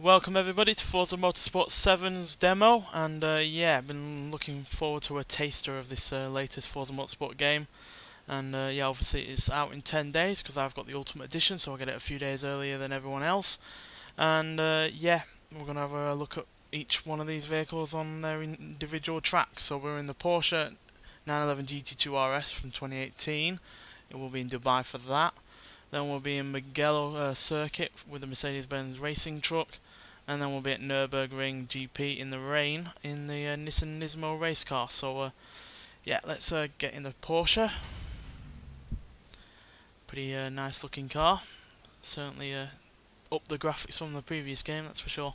Welcome everybody to Forza Motorsport 7's demo, and yeah, I've been looking forward to a taster of this latest Forza Motorsport game. And yeah, obviously it's out in 10 days because I've got the Ultimate Edition, so I get it a few days earlier than everyone else. And yeah, we're going to have a look at each one of these vehicles on their individual tracks. So we're in the Porsche 911 GT2 RS from 2018. It will be in Dubai for that. Then we'll be in Mugello circuit with the Mercedes-Benz racing truck. And then we'll be at Nürburgring GP in the rain in the Nissan Nismo race car. So yeah, let's get in the Porsche. Pretty nice looking car. Certainly up the graphics from the previous game, that's for sure.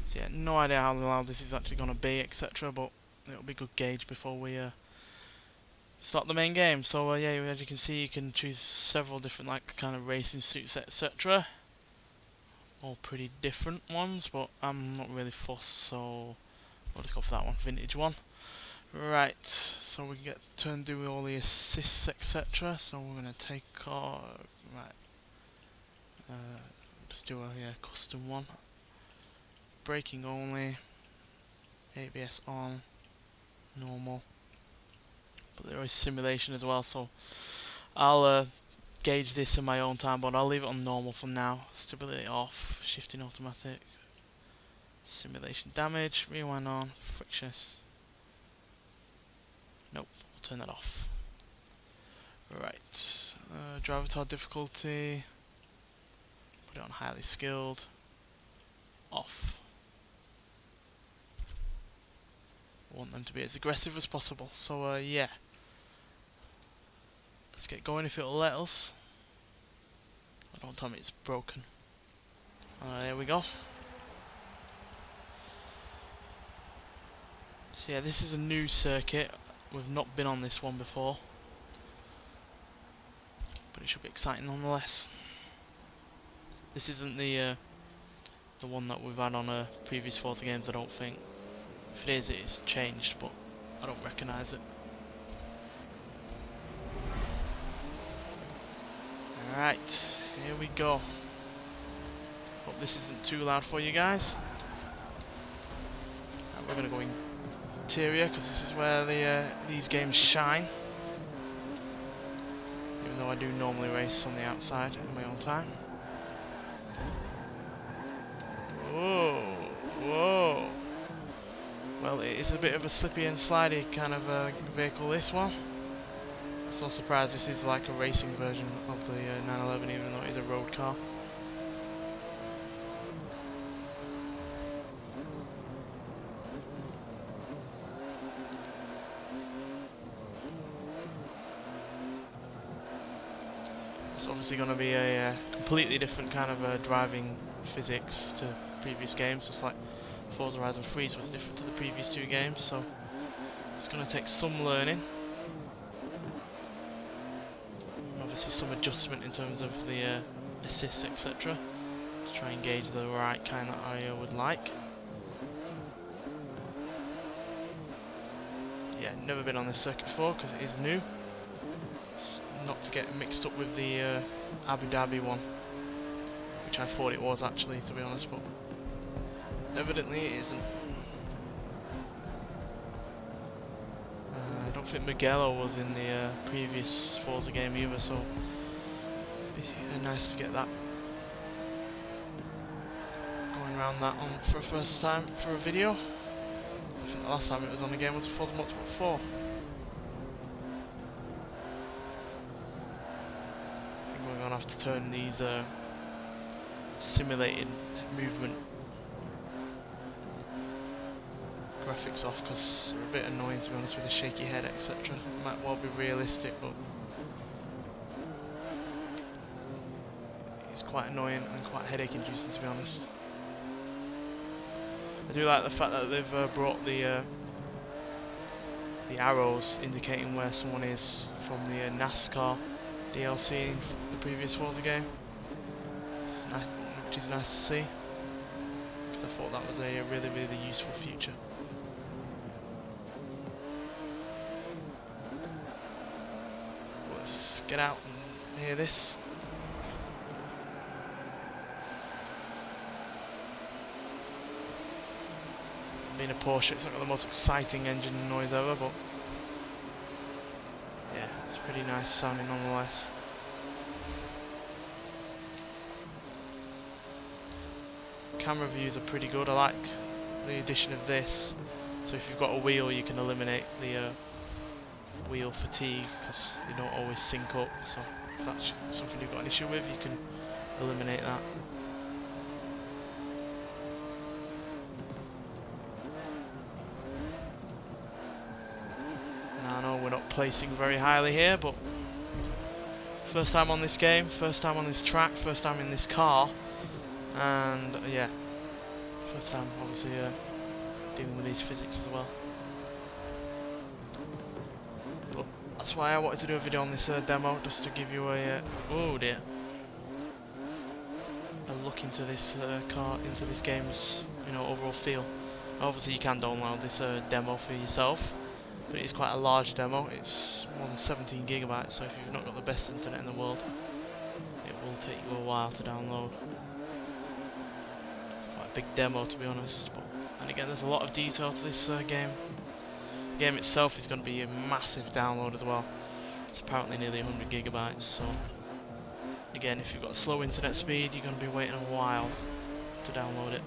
So yeah, no idea how loud this is actually going to be, etc. But it'll be a good gauge before we start the main game. So yeah, as you can see, you can choose several different kind of racing suits, etc. All pretty different ones, but I'm not really fussed, so we'll just go for that one, vintage one. Right, so we can get to do all the assists, etc. So we're gonna take our just do a custom one. Braking only, ABS on, normal. But there is simulation as well, so I'll gauge this in my own time, but I'll leave it on normal for now. Stability off, shifting automatic, simulation damage, rewind on, friction. Nope, we'll turn that off. Right, driver tile difficulty, put it on highly skilled, off. I want them to be as aggressive as possible, so yeah. Let's get going if it'll let us. Don't tell me it's broken. There we go. So yeah, this is a new circuit. We've not been on this one before, but it should be exciting nonetheless. This isn't the one that we've had on previous Forza games, I don't think. If it is, it's changed, but I don't recognise it. Alright, here we go. Hope this isn't too loud for you guys. And we're going to go interior because this is where these games shine. Even though I do normally race on the outside in my own time. Whoa, whoa. Well, it is a bit of a slippy and slidey kind of vehicle, this one. I'm so surprised this is like a racing version of the 911, even though it is a road car. It's obviously going to be a completely different kind of driving physics to previous games, just like Forza Horizon 3 was different to the previous two games, so it's going to take some learning. Obviously some adjustment in terms of the assists, etc. to try and gauge the right kind that I would like. Yeah, never been on this circuit before because it is new. It's not to get mixed up with the Abu Dhabi one, which I thought it was actually, to be honest, but evidently it isn't. I don't think Mugello was in the previous Forza game either, so it'd be nice to get that going around that on for a first time for a video. I think the last time it was on the game was Forza Motorsport 4. I think we're going to have to turn these simulated movement graphics off because they're a bit annoying, to be honest, with a shaky head, etc. Might well be realistic, but it's quite annoying and quite headache inducing, to be honest. I do like the fact that they've brought the arrows indicating where someone is from the NASCAR DLC in the previous Forza game. It's nice, which is nice to see, because I thought that was a really, really useful feature. Let's get out and hear this. being a Porsche, it's not got the most exciting engine noise ever, but yeah, it's pretty nice sounding nonetheless. Camera views are pretty good. I like the addition of this. So if you've got a wheel, you can eliminate the wheel fatigue because they don't always sync up. So if that's something you've got an issue with, you can eliminate that. Now I know we're not placing very highly here, but first time on this game, first time on this track, first time in this car, and yeah, first time obviously dealing with these physics as well. But that's why I wanted to do a video on this demo, just to give you a oh dear, a look into this car, into this game's overall feel. Obviously you can download this demo for yourself, but it is quite a large demo. It's more than 17 gigabytes, so if you've not got the best internet in the world, it will take you a while to download. It's quite a big demo, to be honest. But, and again, there's a lot of detail to this game. The game itself is going to be a massive download as well. It's apparently nearly 100 gigabytes, so again, if you've got slow internet speed, you're going to be waiting a while to download it.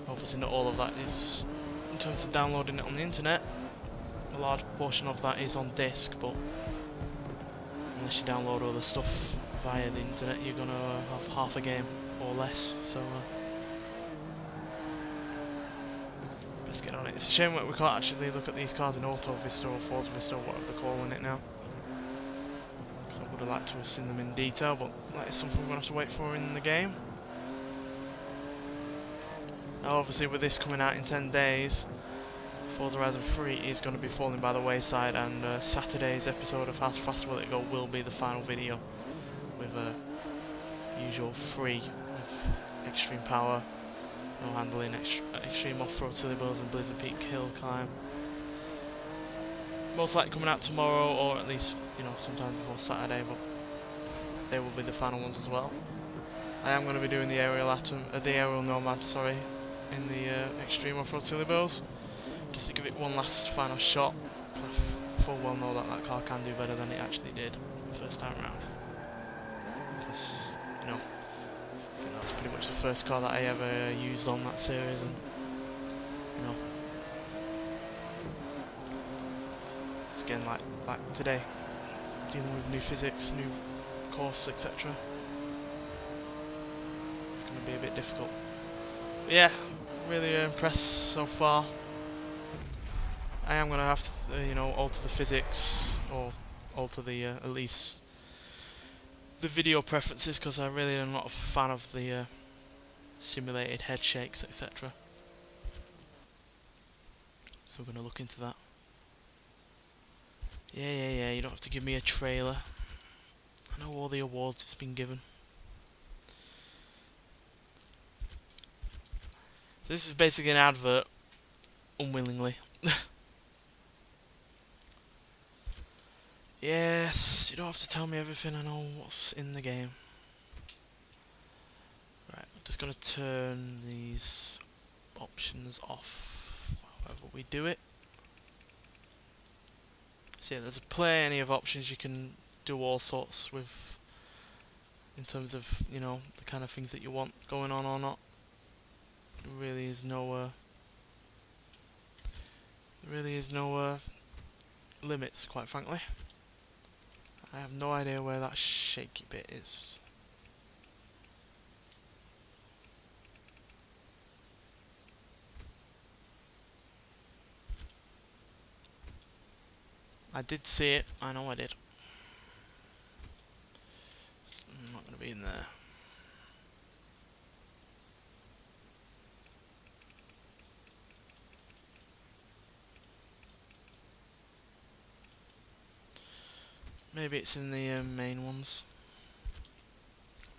Obviously not all of that is in terms of downloading it on the internet. A large portion of that is on disk, but unless you download all the stuff via the internet, you're going to have half a game or less, so let's get on it. It's a shame that we can't actually look at these cars in Auto Vista or Forza Vista or whatever they're calling it now, because I would have liked to have seen them in detail, but that is something we're going to have to wait for in the game. Now obviously with this coming out in 10 days, Forza Horizon 3 is going to be falling by the wayside, and Saturday's episode of How Fast Will It Go will be the final video with usual 3 with extreme power, no handling, extreme off-road silly bills and Blizzard Peak hill climb. Most likely coming out tomorrow, or at least sometime before Saturday, but they will be the final ones as well. I am going to be doing the aerial nomad, sorry, in the extreme off-road silly bills, just to give it one last final shot. I full well know that that car can do better than it actually did the first time around. Because I think that's pretty much the first car that I ever used on that series, and it's again like today, dealing with new physics, new course, etc. It's going to be a bit difficult. But yeah, really impressed so far. I am going to have to, alter the physics, or alter the, at least, the video preferences, because I really am not a fan of the simulated head shakes, etc. So we're going to look into that. Yeah, you don't have to give me a trailer. I know all the awards it's been given. So this is basically an advert, unwillingly. Yes, you don't have to tell me everything, I know what's in the game. Right, I'm just going to turn these options off, however we do it. So yeah, there's plenty of options you can do all sorts with, in terms of, the kind of things that you want going on or not. There really is no limits, quite frankly. I have no idea where that shaky bit is. I did see it, I know I did. I'm not going to be in there. Maybe it's in the main ones.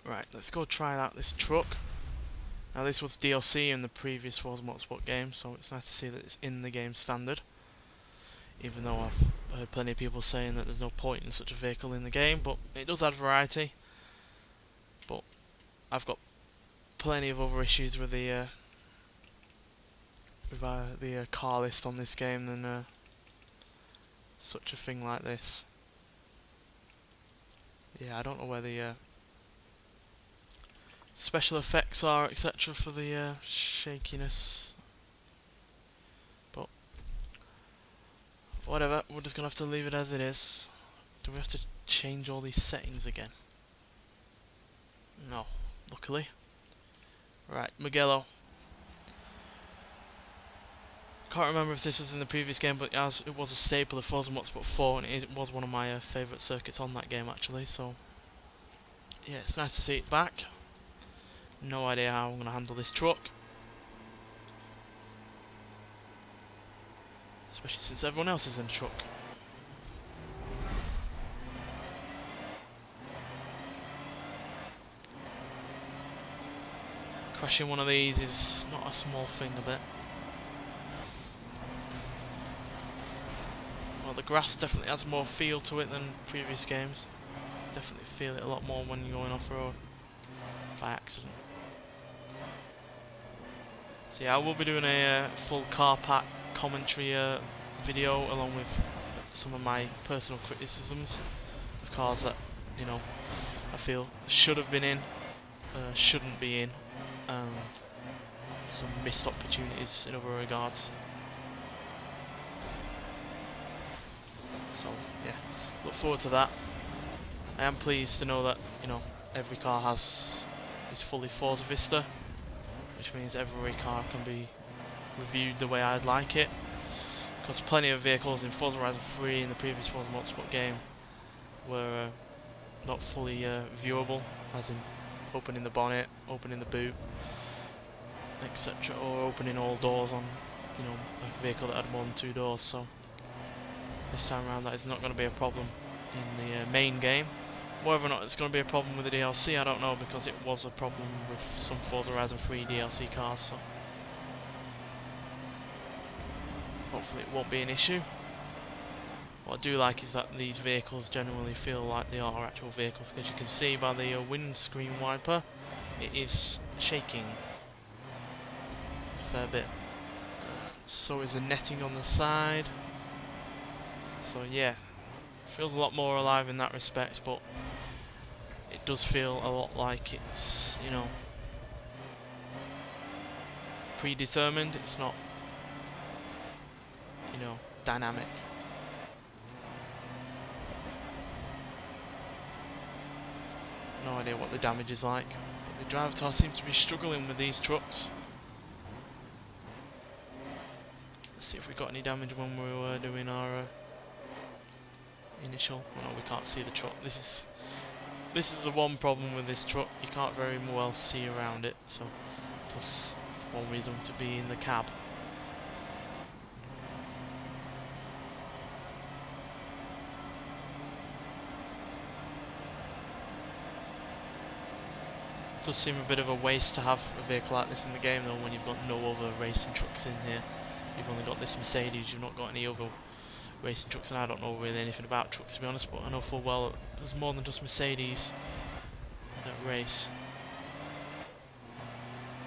Right, let's go try out this truck. Now this was DLC in the previous Forza Motorsport game, so it's nice to see that it's in the game standard. Even though I've heard plenty of people saying that there's no point in such a vehicle in the game, but it does add variety. But I've got plenty of other issues with the with the car list on this game than such a thing like this. Yeah, I don't know where the special effects are, etc. for the shakiness, but whatever, we're just gonna have to leave it as it is. Do we have to change all these settings again? No, luckily. Right, Mugello. Can't remember if this was in the previous game, but as it was a staple of Forza Motorsport 4, and it was one of my favourite circuits on that game actually, so yeah, it's nice to see it back. No idea how I'm going to handle this truck, especially since everyone else is in the truck. Crashing one of these is not a small thing, a bit. Well, the grass definitely has more feel to it than previous games. Definitely feel it a lot more when you're going off-road by accident. So yeah, I will be doing a full car pack commentary video along with some of my personal criticisms of cars that, you know, I feel should have been in, shouldn't be in, and some missed opportunities in other regards. So yeah, look forward to that. I am pleased to know that, you know, every car is fully Forza Vista, which means every car can be reviewed the way I'd like it. Because plenty of vehicles in Forza Horizon 3 in the previous Forza Motorsport game were not fully viewable, as in opening the bonnet, opening the boot, etc., or opening all doors on, you know, a vehicle that had more than 2 doors. So this time around that is not going to be a problem in the main game. Whether or not it's going to be a problem with the DLC, I don't know, because it was a problem with some Forza Horizon 3 DLC cars, so hopefully it won't be an issue. What I do like is that these vehicles genuinely feel like they are actual vehicles, because you can see by the windscreen wiper, it is shaking a fair bit. So is the netting on the side. So yeah, feels a lot more alive in that respect, but it does feel a lot like it's, you know, predetermined. It's not, you know, dynamic. No idea what the damage is like, but the driver tower seems to be struggling with these trucks. Let's see if we got any damage when we were doing our initial. Oh no, we can't see the truck. This is the one problem with this truck. You can't very well see around it. So, plus one reason to be in the cab. It does seem a bit of a waste to have a vehicle like this in the game, though, when you've got no other racing trucks in here. You've only got this Mercedes. You've not got any other racing trucks, and I don't know really anything about trucks, to be honest, but I know full well there's more than just Mercedes that race.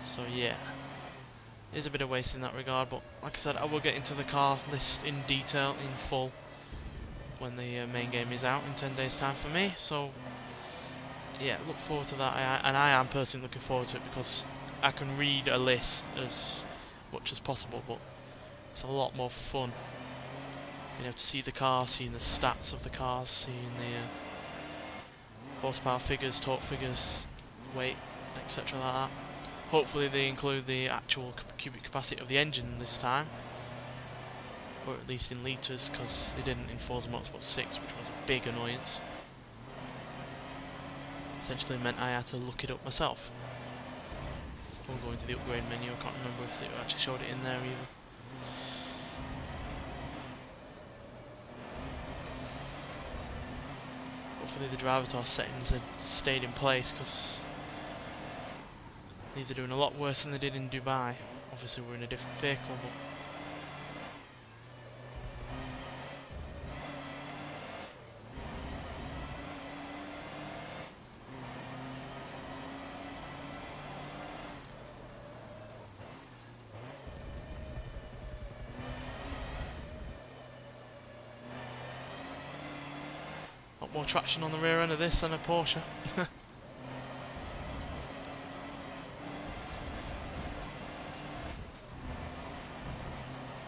So yeah, it is a bit of waste in that regard, but like I said, I will get into the car list in detail, in full, when the main game is out in 10 days time for me. So yeah, look forward to that, and I am personally looking forward to it, because I can read a list as much as possible, but it's a lot more fun being able to see the car, seeing the stats of the cars, seeing the horsepower figures, torque figures, weight, etc. like that. Hopefully they include the actual cubic capacity of the engine this time, or at least in litres, because they didn't in Forza Motorsport 6, which was a big annoyance. Essentially meant I had to look it up myself. Or go into the upgrade menu. I can't remember if they actually showed it in there either. Hopefully the driver tower settings have stayed in place, because these are doing a lot worse than they did in Dubai. Obviously we're in a different vehicle, but lot more traction on the rear end of this than a Porsche.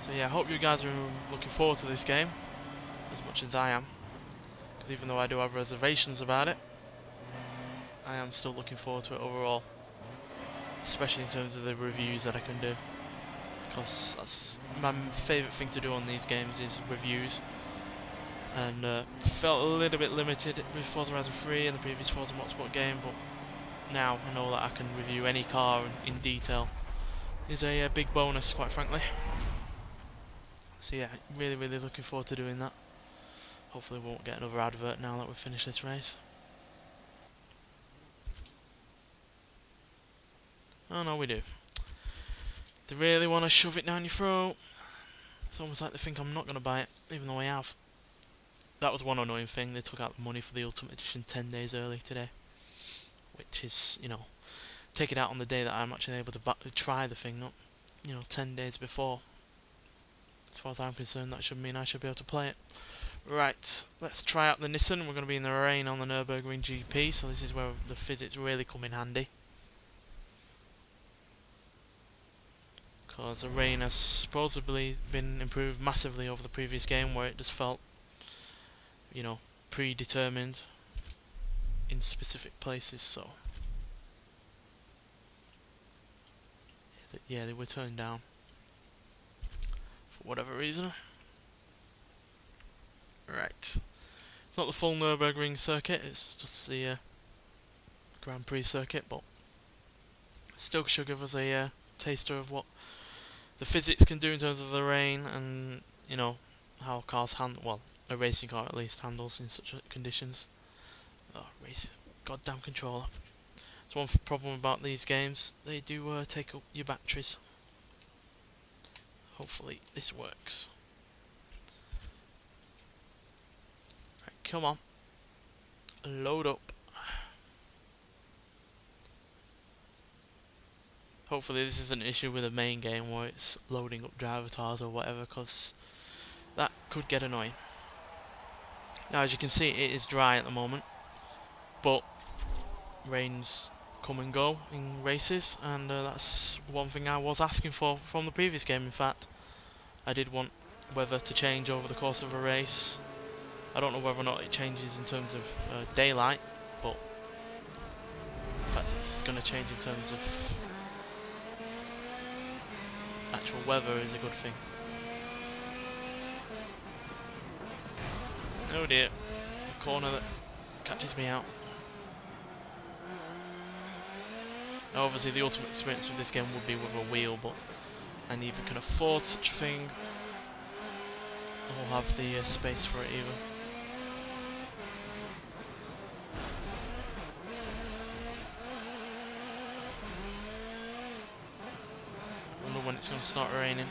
So yeah, I hope you guys are looking forward to this game as much as I am, because even though I do have reservations about it, I am still looking forward to it overall, especially in terms of the reviews that I can do, because that's my favourite thing to do on these games is reviews, and felt a little bit limited with Forza Horizon 3 and the previous Forza Motorsport game, but now I know that I can review any car in detail. Is a big bonus, quite frankly. So yeah, really looking forward to doing that. Hopefully we won't get another advert now that we've finished this race. Oh no, we do. They really want to shove it down your throat. It's almost like they think I'm not going to buy it, even though I have. That was one annoying thing, they took out the money for the Ultimate Edition 10 days early today. Which is, you know, take it out on the day that I'm actually able to try the thing, not, you know, 10 days before. As far as I'm concerned, that should mean I should be able to play it. Right, let's try out the Nissan. We're going to be in the rain on the Nürburgring GP, so this is where the physics really come in handy. Because the rain has supposedly been improved massively over the previous game, where it just felt, you know, predetermined in specific places, so... yeah, they were turned down. For whatever reason. Right. Not the full Nürburgring circuit, it's just the Grand Prix circuit, but still should give us a taster of what the physics can do in terms of the rain and, you know, how cars handle, well, a racing car at least handles in such conditions. Oh, racing. Goddamn controller. That's one problem about these games, they do take up your batteries. Hopefully this works. Right, come on. Load up. Hopefully this isn't an issue with the main game where it's loading up driver tars or whatever, because that could get annoying. Now as you can see, it is dry at the moment, but rains come and go in races, and that's one thing I was asking for from the previous game. In fact, I did want weather to change over the course of a race. I don't know whether or not it changes in terms of daylight, but in fact it's going to change in terms of actual weather is a good thing. Oh dear, the corner that catches me out. Now obviously the ultimate experience with this game would be with a wheel, but I neither can afford such a thing or have the space for it either. I wonder when it's going to start raining.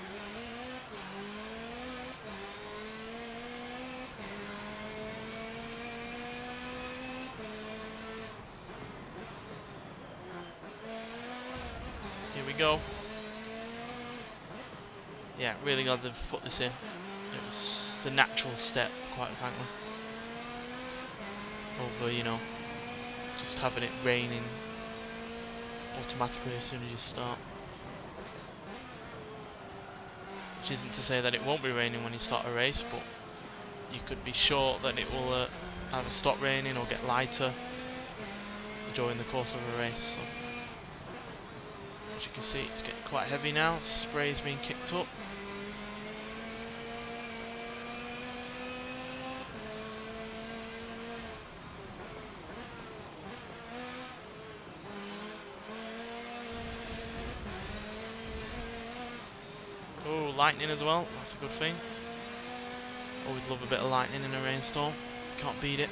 Here we go. Yeah, really glad they've put this in. It was the natural step, quite frankly. Over, you know, just having it raining automatically as soon as you start. Which isn't to say that it won't be raining when you start a race, but you could be sure that it will either stop raining or get lighter during the course of a race. So, as you can see, it's getting quite heavy now. Spray's being kicked up. Oh, lightning as well. That's a good thing. Always love a bit of lightning in a rainstorm. Can't beat it.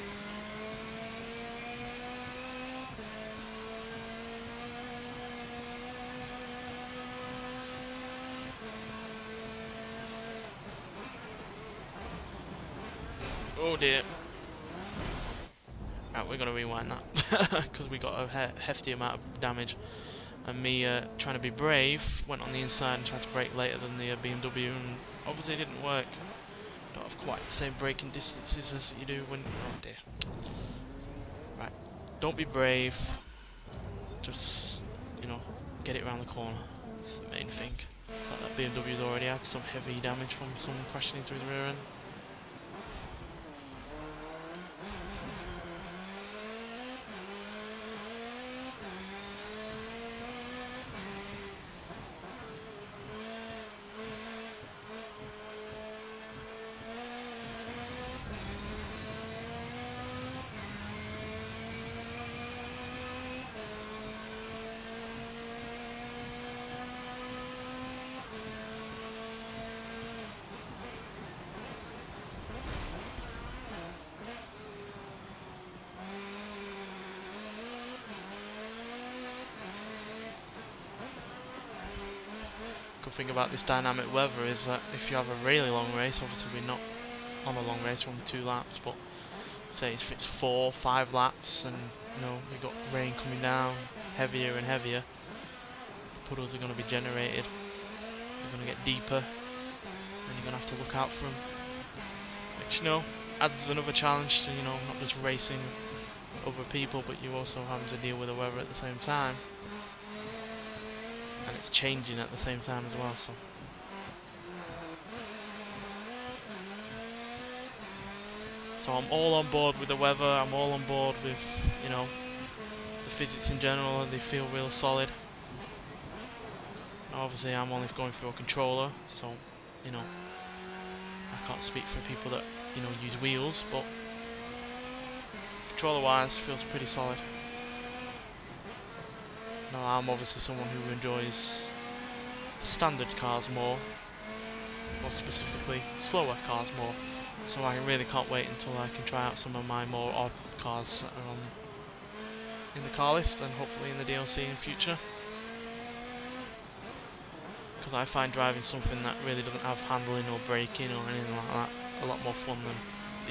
Oh dear. Right, we're going to rewind that because we got a hefty amount of damage. And me trying to be brave, went on the inside and tried to brake later than the BMW, and obviously it didn't work. Got have quite the same braking distances as you do when... oh dear. Right, don't be brave. Just, you know, get it around the corner. That's the main thing. It's like that BMW's already had some heavy damage from someone crashing into his rear end. Good thing about this dynamic weather is that if you have a really long race, obviously we're not on a long race, we're only 2 laps, but say if it's 4, 5 laps and you know we've got rain coming down heavier and heavier, puddles are going to be generated, they're going to get deeper and you're going to have to look out for them, which you know adds another challenge to, you know, not just racing other people but you also having to deal with the weather at the same time. And it's changing at the same time as well, so I'm all on board with the weather, I'm all on board with, you know, the physics in general, they feel real solid. Obviously I'm only going through a controller, so, you know, I can't speak for people that, you know, use wheels, but controller wise feels pretty solid. Now I'm obviously someone who enjoys standard cars more specifically slower cars more, so I really can't wait until I can try out some of my more odd cars that are on in the car list and hopefully in the DLC in future, because I find driving something that really doesn't have handling or braking or anything like that a lot more fun than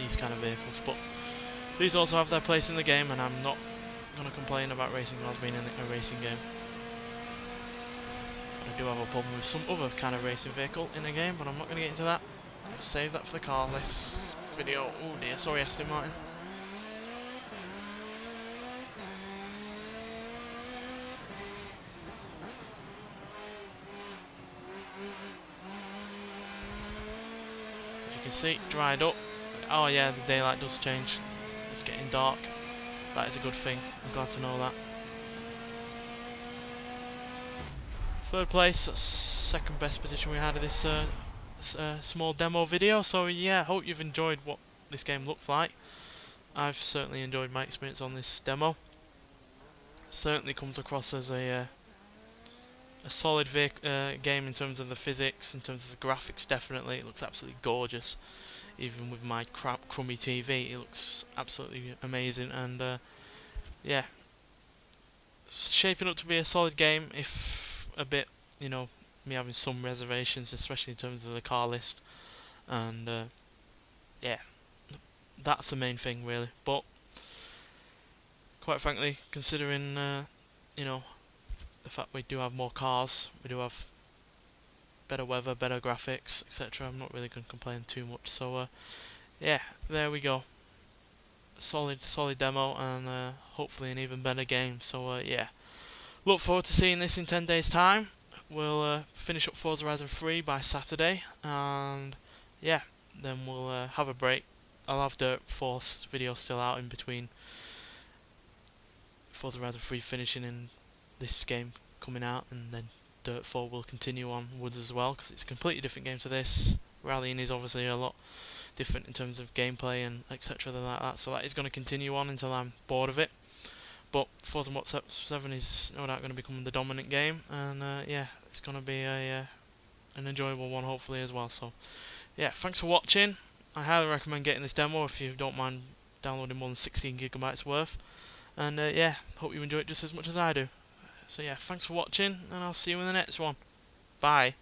these kind of vehicles, but these also have their place in the game and I'm not going to complain about racing cars being in a racing game. I do have a problem with some other kind of racing vehicle in the game, but I'm not going to get into that. I'll save that for the car list video. Oh dear, sorry Aston Martin. As you can see, dried up. Oh yeah, the daylight does change. It's getting dark. That is a good thing. I'm glad to know that. Third place, that's second best position we had in this small demo video. So yeah, I hope you've enjoyed what this game looks like. I've certainly enjoyed my experience on this demo. Certainly comes across as a solid game in terms of the physics, in terms of the graphics. Definitely, it looks absolutely gorgeous. Even with my crummy TV, it looks absolutely amazing, and yeah, it's shaping up to be a solid game, if a bit, you know, me having some reservations, especially in terms of the car list, and yeah, that's the main thing really. But quite frankly, considering you know, the fact we do have more cars, we do have better weather, better graphics, etc. I'm not really going to complain too much. So yeah, there we go. Solid demo, and hopefully an even better game. So yeah, look forward to seeing this in 10 days time. We'll finish up Forza Horizon 3 by Saturday, and yeah, then we'll have a break. I'll have Dirt Force video still out in between Forza Horizon 3 finishing and this game coming out, and then Dirt 4 will continue onwards as well, because it's a completely different game to this. Rallying is obviously a lot different in terms of gameplay and etc. than that, so that is going to continue on until I'm bored of it. But Forza Motorsport 7 is no doubt going to become the dominant game, and yeah, it's going to be an enjoyable one hopefully as well. So yeah, thanks for watching. I highly recommend getting this demo if you don't mind downloading more than 16 gigabytes worth, and yeah, hope you enjoy it just as much as I do. So yeah, thanks for watching, and I'll see you in the next one. Bye.